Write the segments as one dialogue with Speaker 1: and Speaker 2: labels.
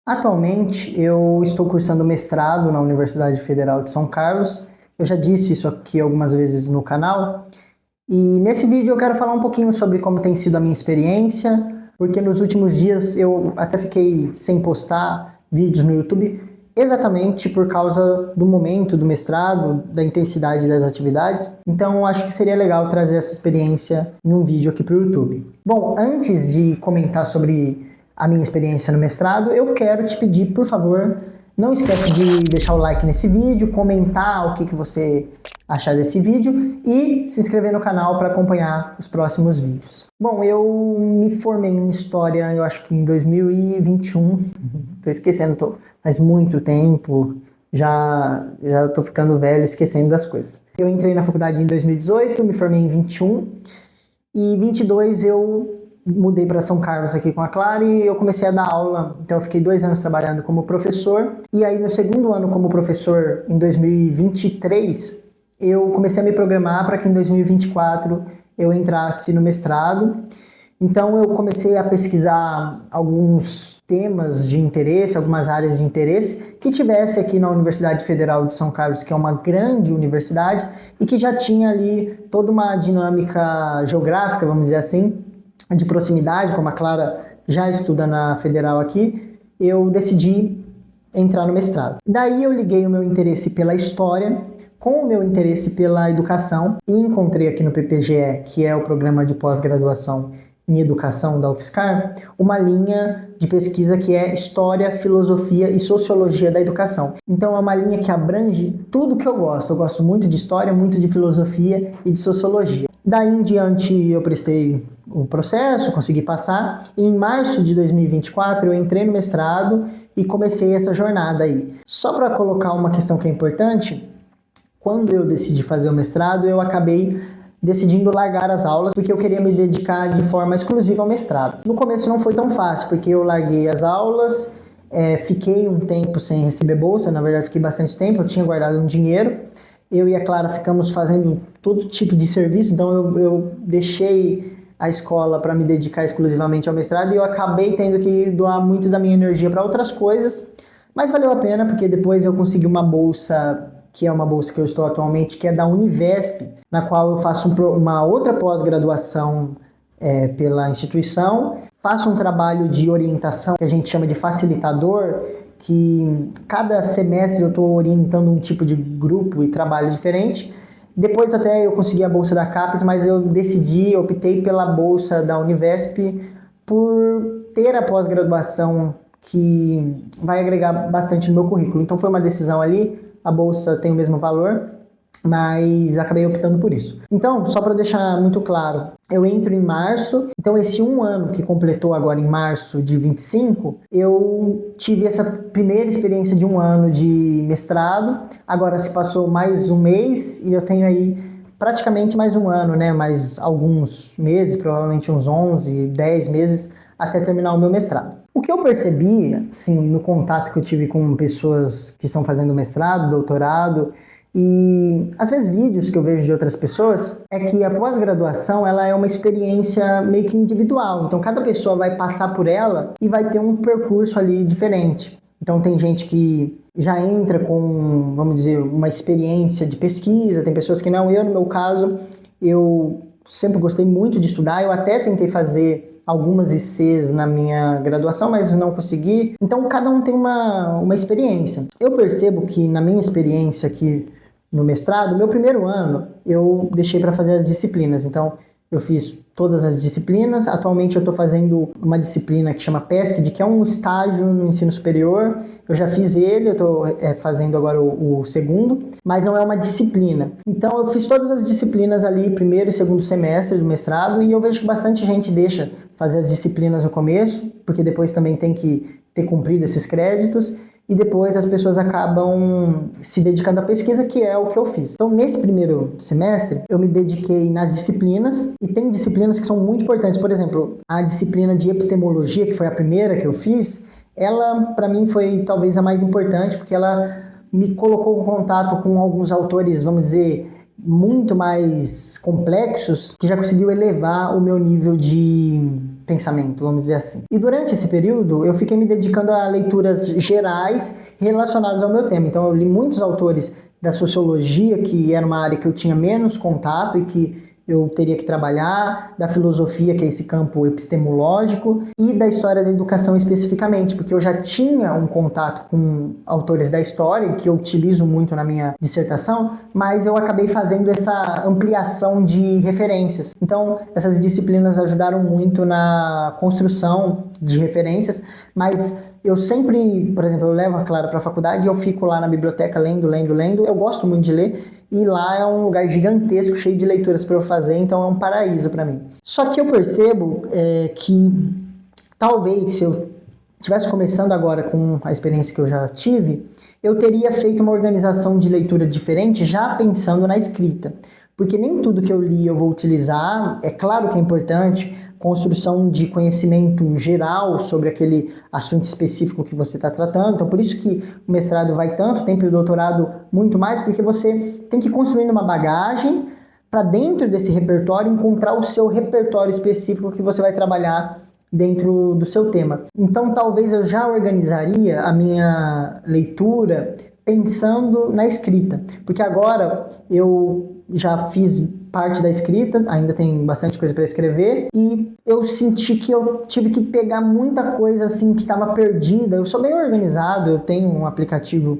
Speaker 1: Atualmente, eu estou cursando mestrado na Universidade Federal de São Carlos. Eu já disse isso aqui algumas vezes no canal. E nesse vídeo eu quero falar um pouquinho sobre como tem sido a minha experiência, porque nos últimos dias eu até fiquei sem postar vídeos no YouTube, exatamente por causa do momento do mestrado, da intensidade das atividades. Então eu acho que seria legal trazer essa experiência em um vídeo aqui para o YouTube. Bom, antes de comentar sobre a minha experiência no mestrado, eu quero te pedir, por favor, não esquece de deixar o like nesse vídeo, comentar o que você achar desse vídeo e se inscrever no canal para acompanhar os próximos vídeos. Bom, eu me formei em História, eu acho que em 2021, tô esquecendo, faz muito tempo, já tô ficando velho, esquecendo das coisas. Eu entrei na faculdade em 2018, me formei em 21 e 22 eu mudei para São Carlos aqui com a Clara e eu comecei a dar aula. Então eu fiquei 2 anos trabalhando como professor e aí no segundo ano como professor, em 2023, eu comecei a me programar para que em 2024 eu entrasse no mestrado. Então eu comecei a pesquisar alguns temas de interesse, algumas áreas de interesse que tivesse aqui na Universidade Federal de São Carlos, que é uma grande universidade e que já tinha ali toda uma dinâmica geográfica, vamos dizer assim, de proximidade, como a Clara já estuda na Federal aqui. Eu decidi entrar no mestrado. Daí eu liguei o meu interesse pela história com o meu interesse pela educação e encontrei aqui no PPGE, que é o programa de pós-graduação em educação da UFSCar, uma linha de pesquisa que é História, Filosofia e Sociologia da Educação. Então é uma linha que abrange tudo que eu gosto. Eu gosto muito de História, muito de Filosofia e de Sociologia. Daí em diante eu prestei o processo, consegui passar. E em março de 2024 eu entrei no mestrado e comecei essa jornada aí. Só para colocar uma questão que é importante, quando eu decidi fazer o mestrado, eu acabei decidindo largar as aulas porque eu queria me dedicar de forma exclusiva ao mestrado. No começo não foi tão fácil, porque eu larguei as aulas, fiquei um tempo sem receber bolsa, na verdade fiquei bastante tempo, eu tinha guardado um dinheiro. Eu e a Clara ficamos fazendo todo tipo de serviço, então eu deixei a escola para me dedicar exclusivamente ao mestrado e eu acabei tendo que doar muito da minha energia para outras coisas, mas valeu a pena porque depois eu consegui uma bolsa, que é uma bolsa que eu estou atualmente, que é da Univesp, na qual eu faço uma outra pós-graduação pela instituição, faço um trabalho de orientação que a gente chama de facilitador, que cada semestre eu estou orientando um tipo de grupo e trabalho diferente. Depois até eu consegui a bolsa da CAPES, mas eu optei pela bolsa da Univesp por ter a pós-graduação que vai agregar bastante no meu currículo. Então foi uma decisão ali, a bolsa tem o mesmo valor, mas acabei optando por isso. Então, só para deixar muito claro, eu entro em março, então esse um ano que completou agora em março de 25, eu tive essa primeira experiência de um ano de mestrado, agora se passou mais um mês e eu tenho aí praticamente mais um ano, né? Mais alguns meses, provavelmente uns 11, 10 meses até terminar o meu mestrado. O que eu percebi, assim, no contato que eu tive com pessoas que estão fazendo mestrado, doutorado, e às vezes vídeos que eu vejo de outras pessoas, é que a pós-graduação ela é uma experiência meio que individual. Então cada pessoa vai passar por ela e vai ter um percurso ali diferente. Então tem gente que já entra com, vamos dizer, uma experiência de pesquisa, tem pessoas que não. Eu, no meu caso, eu sempre gostei muito de estudar, eu até tentei fazer algumas ICs na minha graduação, mas não consegui. Então cada um tem uma experiência. Eu percebo que na minha experiência aqui no mestrado, meu primeiro ano, eu deixei para fazer as disciplinas. Então, eu fiz todas as disciplinas. Atualmente, eu estou fazendo uma disciplina que chama PESCD, que é um estágio no ensino superior. Eu já fiz ele, eu estou fazendo agora o segundo, mas não é uma disciplina. Então, eu fiz todas as disciplinas ali, primeiro e segundo semestre do mestrado, e eu vejo que bastante gente deixa fazer as disciplinas no começo, porque depois também tem que ter cumprido esses créditos. E depois as pessoas acabam se dedicando à pesquisa, que é o que eu fiz. Então, nesse primeiro semestre, eu me dediquei nas disciplinas, e tem disciplinas que são muito importantes. Por exemplo, a disciplina de epistemologia, que foi a primeira que eu fiz, ela, para mim, foi talvez a mais importante, porque ela me colocou em contato com alguns autores, vamos dizer, muito mais complexos, que já conseguiu elevar o meu nível de pensamento, vamos dizer assim. E durante esse período, eu fiquei me dedicando a leituras gerais relacionadas ao meu tema. Então, eu li muitos autores da sociologia, que era uma área que eu tinha menos contato e que eu teria que trabalhar, da filosofia, que é esse campo epistemológico, e da história da educação especificamente, porque eu já tinha um contato com autores da história, que eu utilizo muito na minha dissertação, mas eu acabei fazendo essa ampliação de referências. Então, essas disciplinas ajudaram muito na construção de referências, mas eu sempre, por exemplo, eu levo a Clara para a faculdade e eu fico lá na biblioteca lendo. Eu gosto muito de ler e lá é um lugar gigantesco, cheio de leituras para eu fazer, então é um paraíso para mim. Só que eu percebo que talvez se eu estivesse começando agora com a experiência que eu já tive, eu teria feito uma organização de leitura diferente já pensando na escrita. Porque nem tudo que eu li eu vou utilizar, é claro que é importante, construção de conhecimento geral sobre aquele assunto específico que você está tratando. Então, por isso que o mestrado vai tanto tempo e o doutorado muito mais, porque você tem que ir construindo uma bagagem para dentro desse repertório encontrar o seu repertório específico que você vai trabalhar dentro do seu tema. Então, talvez eu já organizaria a minha leitura pensando na escrita, porque agora eu já fiz parte da escrita, ainda tem bastante coisa para escrever, e eu senti que eu tive que pegar muita coisa assim que estava perdida. Eu sou bem organizado, eu tenho um aplicativo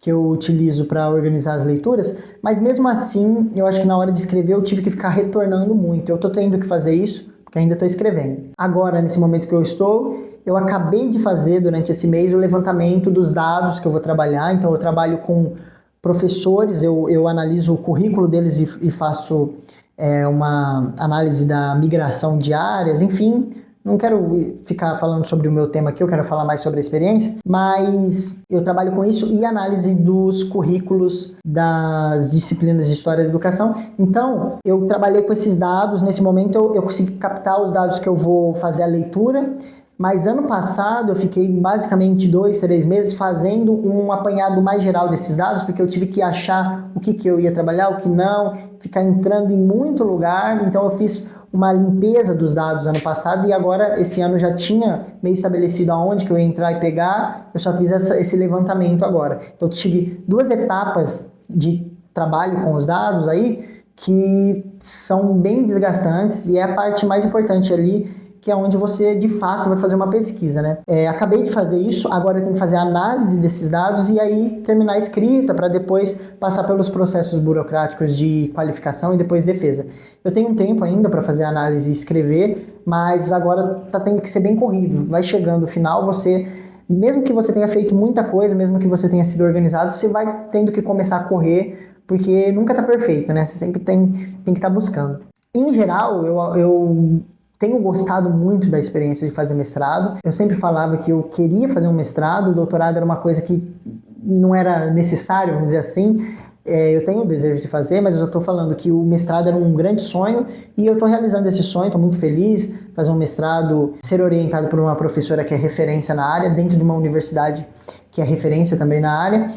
Speaker 1: que eu utilizo para organizar as leituras, mas mesmo assim, eu acho que na hora de escrever eu tive que ficar retornando muito. Eu estou tendo que fazer isso, porque ainda estou escrevendo. Agora, nesse momento que eu estou, eu acabei de fazer durante esse mês o levantamento dos dados que eu vou trabalhar. Então eu trabalho com professores, eu analiso o currículo deles e faço uma análise da migração de áreas, enfim. Não quero ficar falando sobre o meu tema aqui, eu quero falar mais sobre a experiência, mas eu trabalho com isso e análise dos currículos das disciplinas de História da Educação. Então, eu trabalhei com esses dados, nesse momento eu consegui captar os dados que eu vou fazer a leitura, mas ano passado eu fiquei basicamente 2, 3 meses fazendo um apanhado mais geral desses dados, porque eu tive que achar o que eu ia trabalhar, o que não, ficar entrando em muito lugar. Então eu fiz uma limpeza dos dados ano passado e agora esse ano já tinha meio estabelecido aonde que eu ia entrar e pegar, eu só fiz esse levantamento agora. Então eu tive 2 etapas de trabalho com os dados aí que são bem desgastantes e é a parte mais importante ali, que é onde você, de fato, vai fazer uma pesquisa, né? Acabei de fazer isso, agora eu tenho que fazer a análise desses dados e aí terminar a escrita para depois passar pelos processos burocráticos de qualificação e depois defesa. Eu tenho um tempo ainda para fazer a análise e escrever, mas agora tá tendo que ser bem corrido. Vai chegando o final, mesmo que você tenha feito muita coisa, mesmo que você tenha sido organizado, você vai tendo que começar a correr, porque nunca tá perfeito, né? Você sempre tem que estar buscando. Em geral, eu tenho gostado muito da experiência de fazer mestrado. Eu sempre falava que eu queria fazer um mestrado, o doutorado era uma coisa que não era necessário, vamos dizer assim. Eu tenho o desejo de fazer, mas eu estou falando que o mestrado era um grande sonho e eu estou realizando esse sonho, estou muito feliz. Fazer um mestrado, ser orientado por uma professora que é referência na área, dentro de uma universidade que é referência também na área.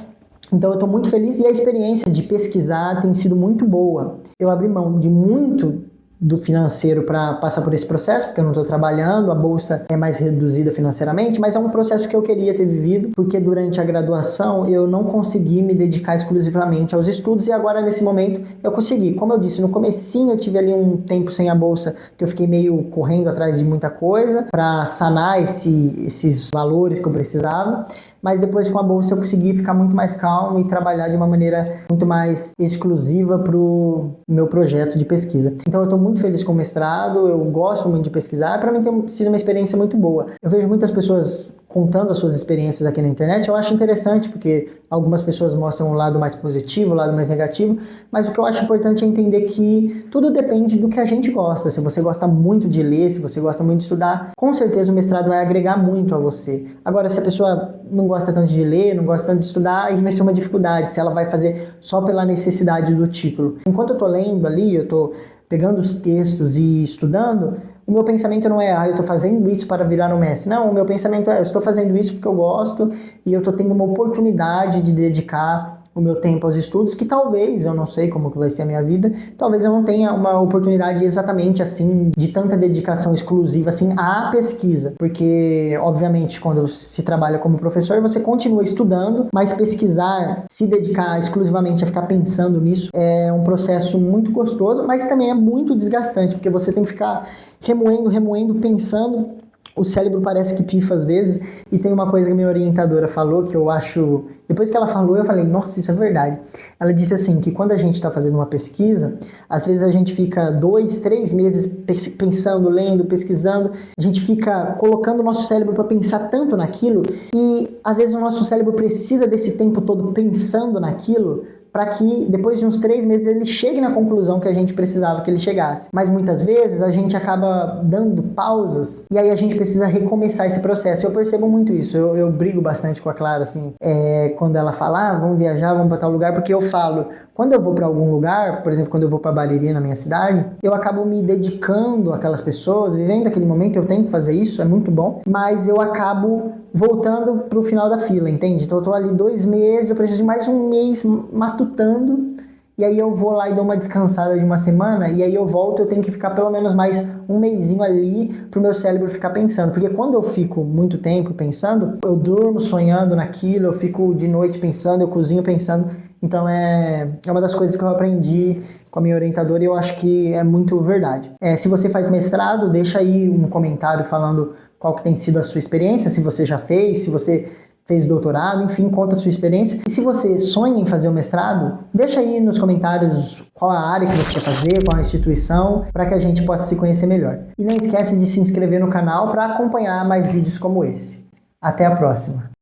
Speaker 1: Então eu estou muito feliz e a experiência de pesquisar tem sido muito boa. Eu abri mão de muito do financeiro para passar por esse processo, porque eu não estou trabalhando, a bolsa é mais reduzida financeiramente, mas é um processo que eu queria ter vivido, porque durante a graduação eu não consegui me dedicar exclusivamente aos estudos e agora nesse momento eu consegui. Como eu disse, no comecinho eu tive ali um tempo sem a bolsa, que eu fiquei meio correndo atrás de muita coisa para sanar esses valores que eu precisava, mas depois com a bolsa eu consegui ficar muito mais calmo e trabalhar de uma maneira muito mais exclusiva para o meu projeto de pesquisa. Então eu estou muito feliz com o mestrado, eu gosto muito de pesquisar, para mim tem sido uma experiência muito boa. Eu vejo muitas pessoas contando as suas experiências aqui na internet, eu acho interessante, porque algumas pessoas mostram um lado mais positivo, um lado mais negativo, mas o que eu acho importante é entender que tudo depende do que a gente gosta. Se você gosta muito de ler, se você gosta muito de estudar, com certeza o mestrado vai agregar muito a você. Agora, se a pessoa não gosta tanto de ler, não gosta tanto de estudar, aí vai ser uma dificuldade, se ela vai fazer só pela necessidade do título. Enquanto eu tô lendo ali, eu tô pegando os textos e estudando, o meu pensamento não é, eu estou fazendo isso para virar um mestre. Não, o meu pensamento é, eu estou fazendo isso porque eu gosto e eu estou tendo uma oportunidade de dedicar o meu tempo aos estudos, que talvez, eu não sei como que vai ser a minha vida, talvez eu não tenha uma oportunidade exatamente assim, de tanta dedicação exclusiva assim à pesquisa, porque obviamente quando se trabalha como professor, você continua estudando, mas pesquisar, se dedicar exclusivamente a ficar pensando nisso, é um processo muito gostoso, mas também é muito desgastante, porque você tem que ficar remoendo, pensando. O cérebro parece que pifa às vezes, e tem uma coisa que a minha orientadora falou, que eu acho... Depois que ela falou, eu falei, nossa, isso é verdade. Ela disse assim, que quando a gente está fazendo uma pesquisa, às vezes a gente fica 2, 3 meses pensando, lendo, pesquisando, a gente fica colocando o nosso cérebro para pensar tanto naquilo, e às vezes o nosso cérebro precisa desse tempo todo pensando naquilo, para que depois de uns 3 meses ele chegue na conclusão que a gente precisava que ele chegasse. Mas muitas vezes a gente acaba dando pausas e aí a gente precisa recomeçar esse processo. Eu percebo muito isso. Eu brigo bastante com a Clara, assim, quando ela fala, vamos viajar, vamos para tal lugar, porque eu falo, quando eu vou para algum lugar, por exemplo, quando eu vou para Bariri, na minha cidade, eu acabo me dedicando àquelas pessoas, vivendo aquele momento, eu tenho que fazer isso, é muito bom, mas eu acabo voltando pro final da fila, entende? Então eu tô ali 2 meses, eu preciso de mais um mês matutando, e aí eu vou lá e dou uma descansada de uma semana, e aí eu volto, eu tenho que ficar pelo menos mais um mesinho ali pro meu cérebro ficar pensando, porque quando eu fico muito tempo pensando, eu durmo sonhando naquilo, eu fico de noite pensando, eu cozinho pensando, então é uma das coisas que eu aprendi com a minha orientadora e eu acho que é muito verdade. Se você faz mestrado, deixa aí um comentário falando qual que tem sido a sua experiência, se você já fez, se você fez doutorado, enfim, conta a sua experiência. E se você sonha em fazer o mestrado, deixa aí nos comentários qual a área que você quer fazer, qual a instituição, para que a gente possa se conhecer melhor. E não esquece de se inscrever no canal para acompanhar mais vídeos como esse. Até a próxima!